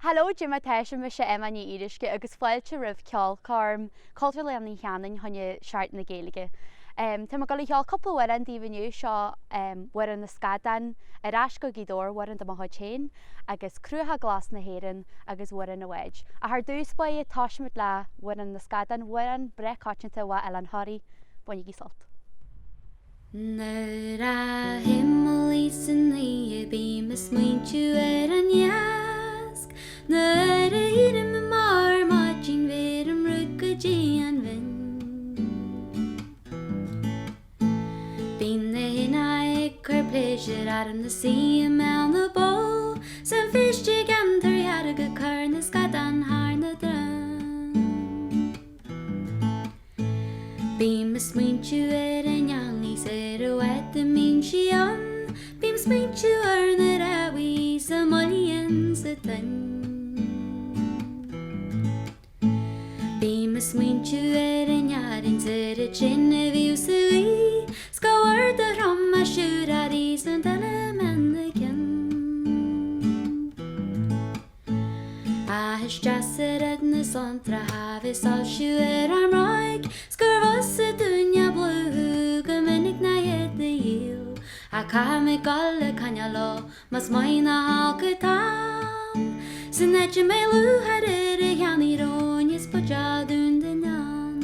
Hello, Jim Tesh me se Emma Ní Fhíoruisce agus foiilte rih ceol carm cultúr le ní cheannain chunne seart na Gaeilge. Tá go ceol couple waran díomhniu seo waran na scadan arás go gidóir waran do mothchéin agus cruútha glas na héireann agus waran na weid. A th dús ba táisiid le waran na scadan waran brecáitinta wa elan thoirí buine í salt. Nuair a himmelí san lí bí me smaointiú an neasc nuair a híre me mar máidjin ver am rud go dtí an bhin. Bhín na hina ag chuir pléisiúr ar na sí meán na bó san fiste gantar ar go chur na scadan thar na dran. Bhím me smaointiú an neanglís ar a wet a mín si an bhím smaointiú ar na ráhaí sa molíonn sa tin. Bhím me smaointiú ar an nearins ar a tsin a bhíú sa lí scóir de rom a siúraí san dala man na cin. A his ar na santra hafis á siú ar an roig scurfos a dúne blú go minic na iad a díl a cha me gal le canne mas mai na go tam san eide mé luath ar a cheannaí róin is poja dún den an.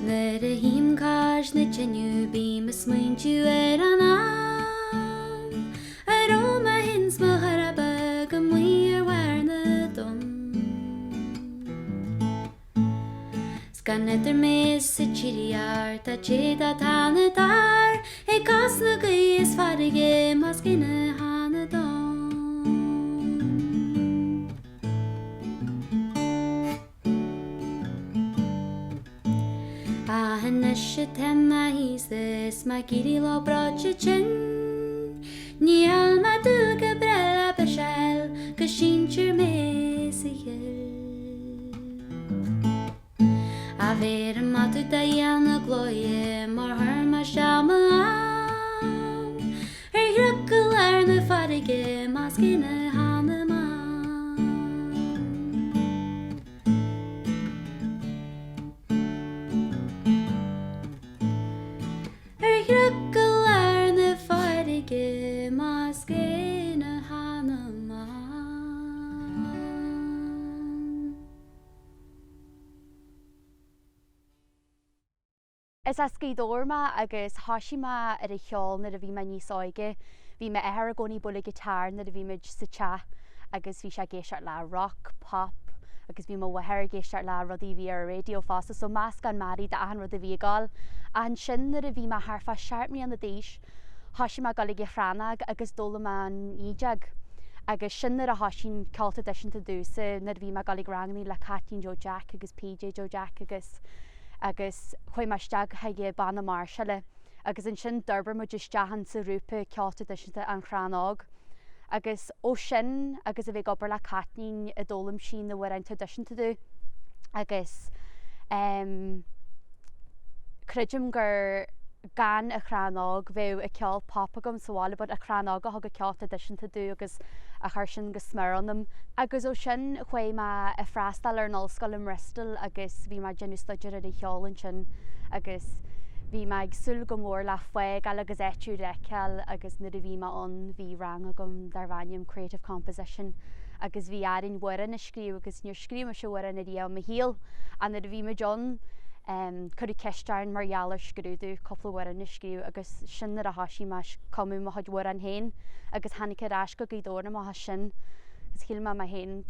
Nuair a hím cáis na tiniu bí me smaointiú ar an am a róma hins mo haraba go mí ar war na dom. Scanad ar més sa tíriar tá chéad a tána dar é cás na gaí is farige mas cinna hána dom. A hynna se tema hís this ma giri lo broche chin Ní alma dulga brella beshel go sintir me sa hill. A ver matu dayana gloie mar her ma shama am ruggle ar na farige mas cinna hána man. Ruggle ar na farige mas cinna hána man. Is a scídóirma agus thoisiime ar a cheol na a bhí me níos óige, bhí me ar a gcónaí bula gitár na a bhí meid sa te agus bhí sé géisteart le rock, pop, agus bhí mo wathir géisteart le rudí bhí ar radio fásta so meascán marí de an rud a bhí gáil. An sin na a bhí me thfa seaartmí an na déis, thoisiime gal i ghranag agus dóla man ídeag. Agus sin na a thoisiín ceol tradiisiúnta dúsa na a bhí me gal i granganí le Catín Joe Jack agus PJ Joe Jack agus chuoi meisteag haige banna marseile agus an sin d'urbar mo just deahan sa rúpa ceol tradiisiúnta an chranág. Agus ó sin agus a bheith gobar le Catín a dólam sin na bhfuir an tradiisiúnta dú. Agus creidim gur gan a chranág bheith a ceol pop agam sála bud a chranág a thug a ceol tradiisiúnta dú agus a chuir sin go smurannam. Agus ó sin chuoi me a freastal ar nolscoil im ristal agus bhí me genú stuidir ar a cheolann sin agus bhí me ag súil go mór le foiig agus éitiú reiceal agus na a bhí me an bhí rang agam dar bhainneam creative composition agus bhí airinn waran na scríú agus níor scríú me se waran na díal me híal a na a bhí me John chuir ceistearn mar geallar scrúdú coppla waran na scríú agus sin na a thoisií me comú mo chuid waran hain agus hanig arás go gdóna mo sin gus chiil me hain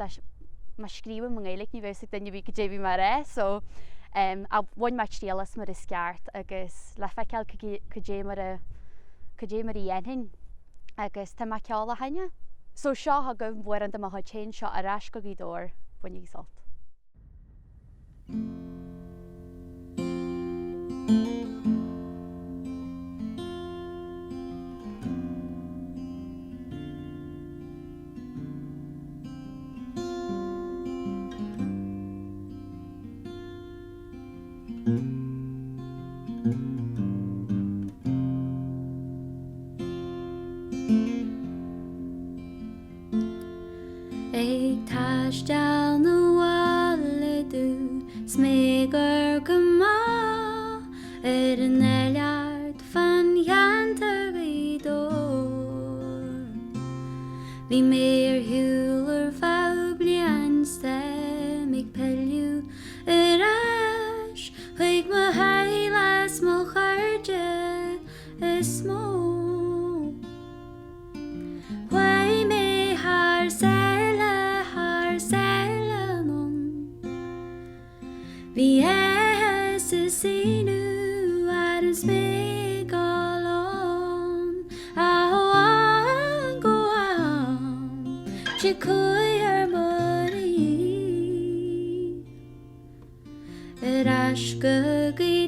me scríú mo ngéalaigh ní bheith daine bhí go débhí mar ré so a bhain me stíalas mar is ceart agus le feiceal go dé mar i dhéanain agus tá me ceol a haine. So seo ha go bhharan do mothchéin seo arás go gdóir buine í salt. Ag taistal na bhaile dú smégar go maith an eiliart fan cheantar í dór. Bhí mé hiúil fá bliain stemig pellú ais chuig mo heilas mo chairde is mó. Chuig mé haar sele non. Bhí is inú ar an smégalón a go am si cuir marí as go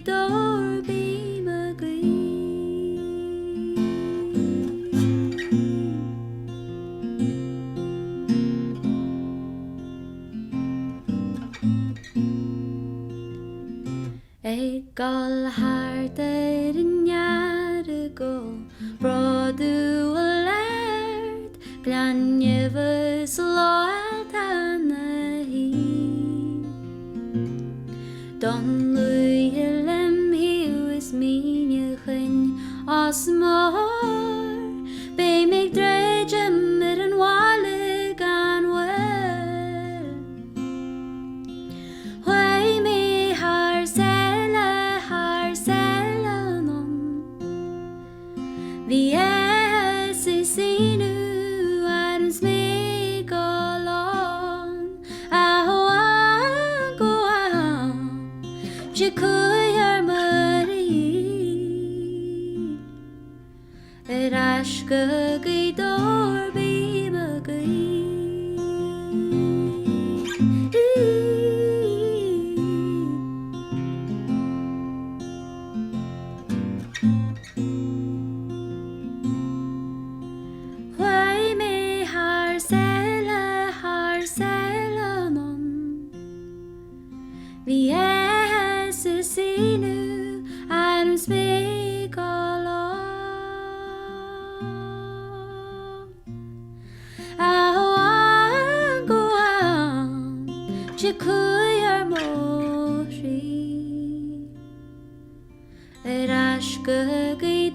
dór bí me gal hart an neara go brodú a laird glanneamhas Áltán hí. Don luithe lim hiúis míne chuin os mhór bé mig dréidem an bhála gan bhfuil. Chuig mé haar sele non. Bhí is inú ar an smégalón a go am si cuir marí as go dór bí me Chuig mé haar sele non. Bhí is inú ar an smégalón a go am si cuir marí as go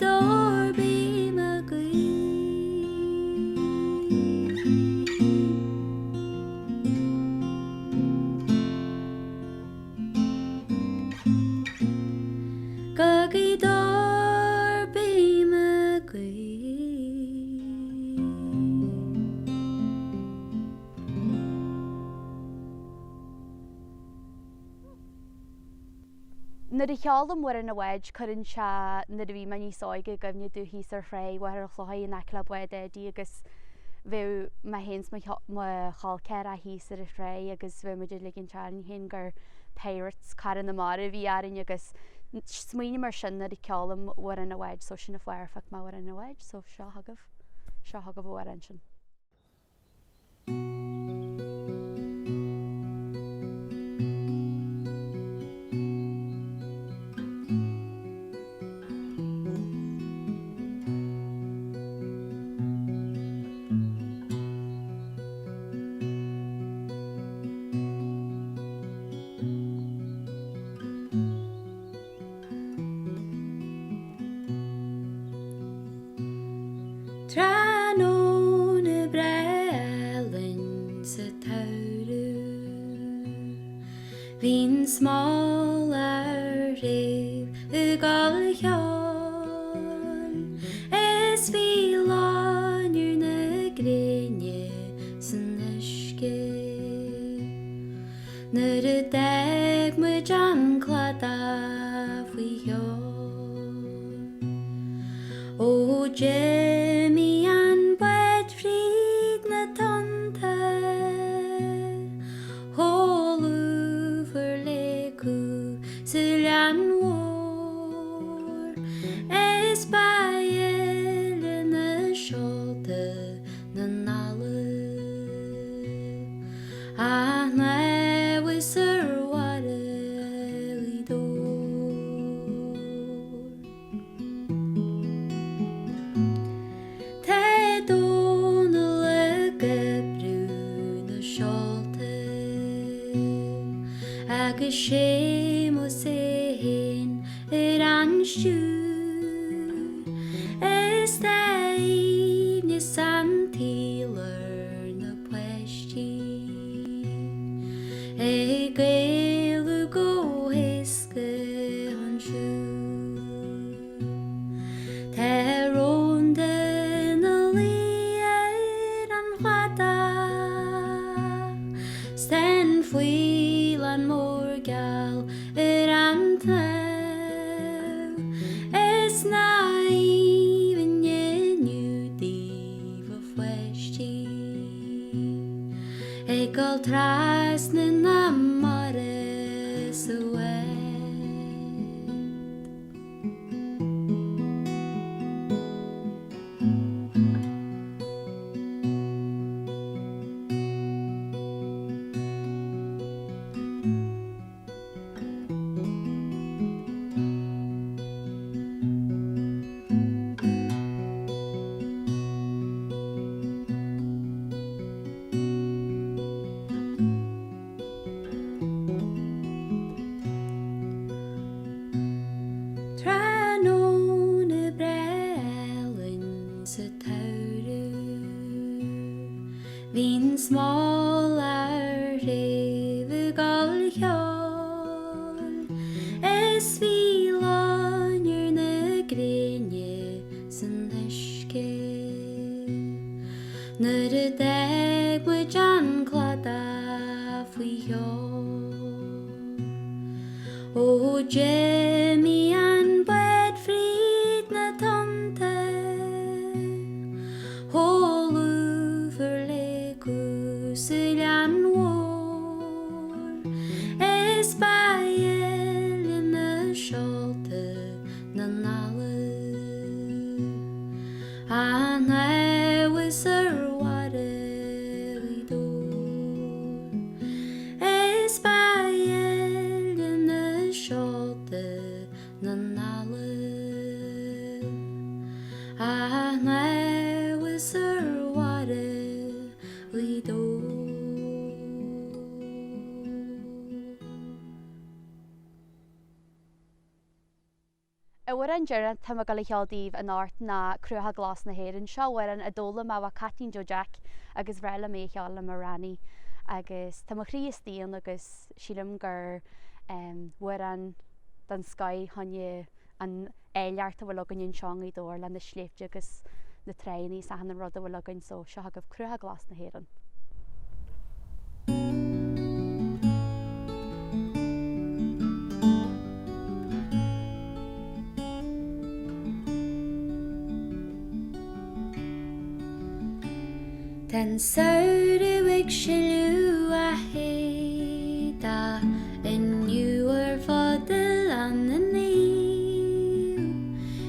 dór bí me dór bí me Na d cheol am in a wedge chuann se na bhí man níos áige gomne dú híos ar fré war a chluhaí na club wedí agus bheith ma hés mo chalceir a híos ar a fré agus bheith muidir le an tean hen gur pirates caran na mar a bhí arin agus smuoine mar sin na d ceol am war in a wedge so sin na fuirfach má war in a wedge so seo thugah war an sin. Tránóna brealinn sa tairú Bhín smál ar réamh a gáil cheol Is bhí láinnear na gréine san uisce Nuair a d'ag muid an cladá faoi cheol Ó Jimmy an bud fríd na tonta Hólú for lecu sa lean mhór Is baile na sheolta na nala A na was ar wada i dór sé mo sin anseo is daim ni santílar na pwesti gailu go hiske anseo Teronde na liad an chwada Sten fwyl an morgal antau Is na even yenu div of westi Egal tras na namare suet Vín smálar yfir gal cheol Es vi lánir na grinne san hyske Nur y deg bwyd an clada fwy cheol O Jimmy an bwyd fryd na tonte Súil an mhór is bail na sheoladh na luath an was wada dór is bail na sheoladh na luath an was wada dór War an deireadh tá gal cheoldíh an áit na crutha glas na héireann seo war an adóla má bha catín Jo Jack agus bhreile mé cheola mar ranní agus tá chríostíon agus sílam gur war an den Sky tháinig an éileart a bhfuil agan seángaí dóir le na sléifte agus na treinaí sa an rud a bhfuil agan so seo agah crutha glas na héireann. Ten Saoirigh sheoladh a héda in nuair fadal an na níl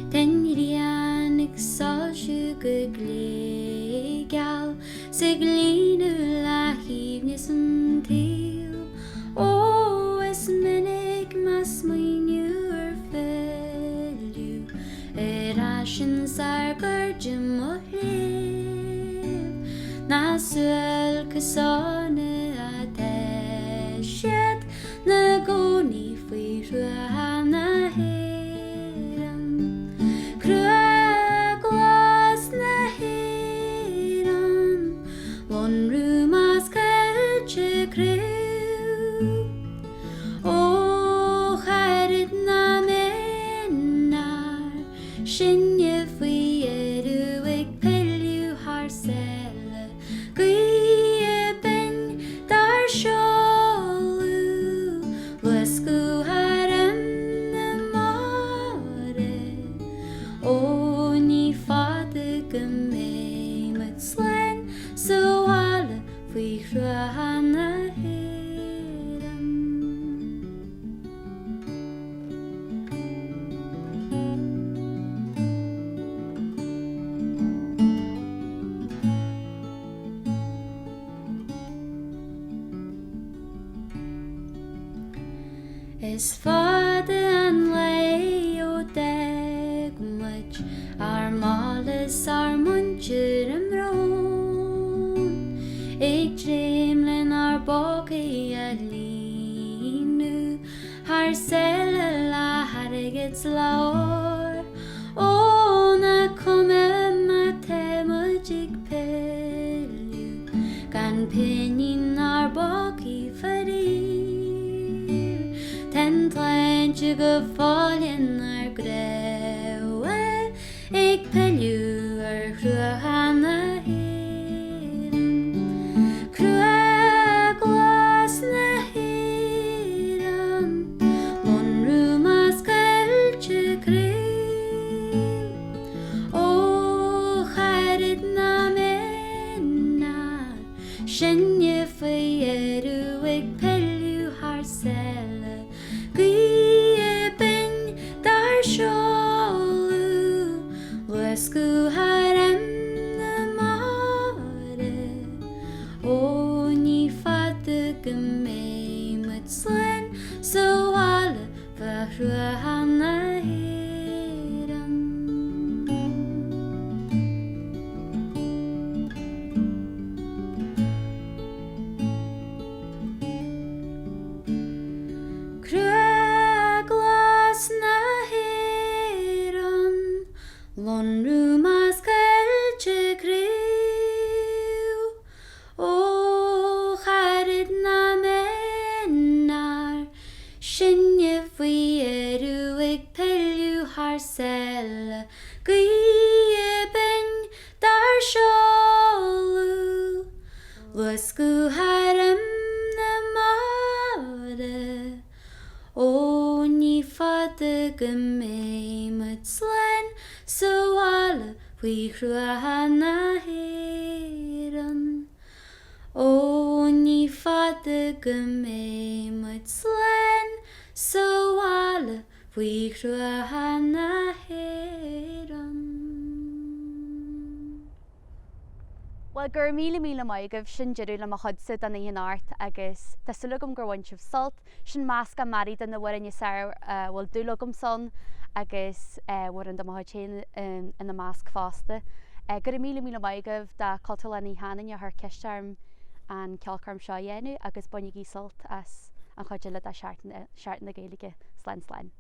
Ten riannig sáisiú go gléigeal sa glíneú le híomhne san taol Ó is minic mas muoinú ar filiú sin sar gur Jim ó Na súil cosánna a teisiad na gcónaí faoi ruath na héireann Crua glas na héireann Lonrú más cailte crew Ó chairid na menar Sinne faoi éadú ag peiliú thar Dar sheoladh Luascú haram na mare Ó ní fada go mé mud slein Súile faoi ruath na héireann Is fada an lei ó deg muid ar málas ar muintir amrón Ag dreimlinn ar bógaí a líonú it's laur. O na come ma te mujig pelu. Gan pinin ar boki farir. Ten tlaintje go fallin ar grewe. Ik pelu ar chruhanna hiran. Crua glas na hiran. Lon rumas kelche krill. O charid na menna. Shenje fyeru ik pelu har selle. Gye ben dar sheoladh. Luascu harem na mare. O ní fhíoruisce mut slen. So alle verruhanna hiran. Crua glas na hiran. Lon rumas kelche krill. O charid na mennar. Shenje fyeru ik pelu har selle. Gye ben dar sheoladh. Luascu harem na mare. O ní fhíoruisce mut slen. So alle chruhanna hiran. O ní fhíoruisce mut slen. So alle chruhanna hiran. Well gur míle maigah sin deireadh le mo chudsa don íon art agus tásúlagam gur bhain sibh sult sin meascán marí don na bhfuin saor bhfuil dúlagam son agus bhfuin do maithin in na measc fásta. Gur míle maigah de Ceoltóir lena hanan a th ceistarm an ceolcarm seo dhéanú agus buinigí sult as an chuide le seaart na Gaeilge slán.